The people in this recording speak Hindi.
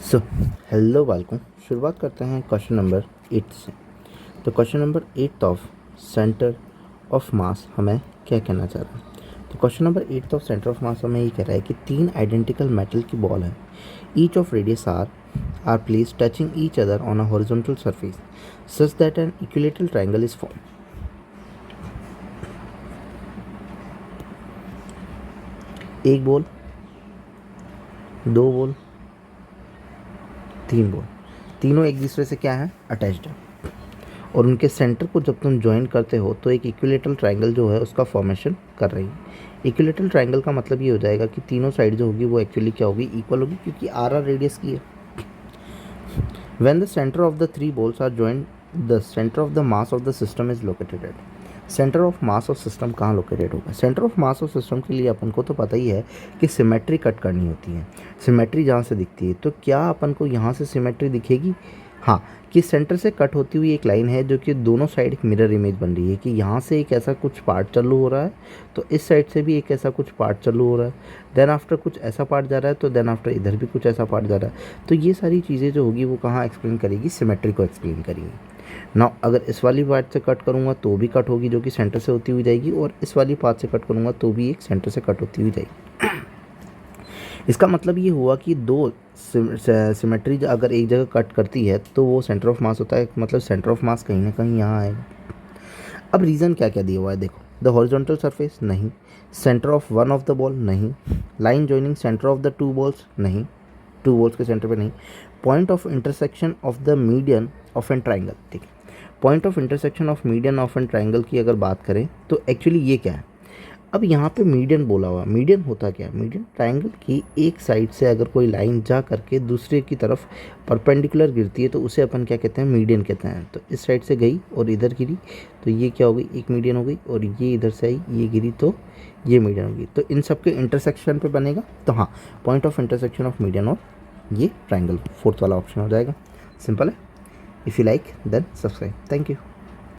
सो हेलो बालकों, शुरुआत करते हैं क्वेश्चन नंबर 8 से। तो question number 8 of centre of mass हमें क्या कहना चाह रहा है। तो question number 8 of centre of mass हमें ये कह रहा है कि 3 आइडेंटिकल मेटल की बॉल है। Each of radius R place touching each other on a horizontal surface such that an equilateral triangle is form. एक बॉल, दो बॉल, तीन बॉल, तीनों एक दूसरे से क्या है, अटैच्ड है, और उनके सेंटर को जब तुम ज्वाइन करते हो तो एक इक्विलेटरल ट्रायंगल जो है उसका फॉर्मेशन कर रही है। इक्विलेटरल ट्रायंगल का मतलब ये हो जाएगा कि तीनों साइड जो होगी वो एक्चुअली क्या होगी, इक्वल होगी, क्योंकि आर आर रेडियस की है। When the centre of the three balls are joined the centre of the mass of the system is located at. Centre of mass of system कहाँ लोकेटेड होगा? Centre of mass of system के लिए अपन को तो पता ही है कि सिमेट्री कट करनी होती है। सिमेट्री जहाँ से दिखती है, तो क्या अपन को यहाँ से सिमेट्री दिखेगी? हाँ, कि सेंटर से कट होती हुई एक लाइन है जो कि दोनों साइड एक मिरर इमेज बन रही है, कि यहाँ से एक ऐसा कुछ पार्ट चालू हो रहा है तो इस साइड से भी एक ऐसा कुछ पार्ट चालू हो रहा है, देन आफ्टर कुछ ऐसा पार्ट जा रहा है तो देन आफ्टर इधर भी कुछ ऐसा पार्ट जा रहा है। तो ये सारी चीज़ें जो होगी वो कहाँ एक्सप्लेन करेगी? सिमेट्री को एक्सप्लेन करेगी। ना अगर इस वाली पार्ट से कट करूँगा तो भी कट होगी जो कि सेंटर से होती हुई जाएगी, और इस वाली पार्ट से कट करूँगा तो भी एक सेंटर से कट होती हुई जाएगी। इसका मतलब ये हुआ कि दो सिमेट्री अगर एक जगह कट करती है तो वो सेंटर ऑफ मास होता है, मतलब सेंटर ऑफ मास कहीं ना कहीं यहाँ आएगा। अब रीज़न क्या क्या दिया हुआ है देखो। द हॉरिजॉन्टल सरफेस नहीं, centre of one of the ball नहीं, line joining centre of the two balls नहीं, टू बॉल्स के सेंटर पे नहीं, point of intersection of the median of an triangle. ठीक है, point of intersection of median of an triangle की अगर बात करें तो एक्चुअली ये क्या है? अब यहाँ पे मीडियन बोला हुआ, मीडियन होता क्या है? मीडियन ट्रायंगल की एक साइड से अगर कोई लाइन जा करके दूसरे की तरफ परपेंडिकुलर गिरती है तो उसे अपन क्या कहते हैं? मीडियन कहते हैं। तो इस साइड से गई और इधर गिरी तो ये क्या हो गई? एक मीडियन हो गई, और ये इधर से आई, ये गिरी तो ये मीडियन होगी। तो इन सब के इंटरसेक्शन पे बनेगा, तो हाँ, point of intersection of median और ये ट्राइंगल, फोर्थ वाला ऑप्शन हो जाएगा। सिंपल है। If you like then subscribe. Thank you.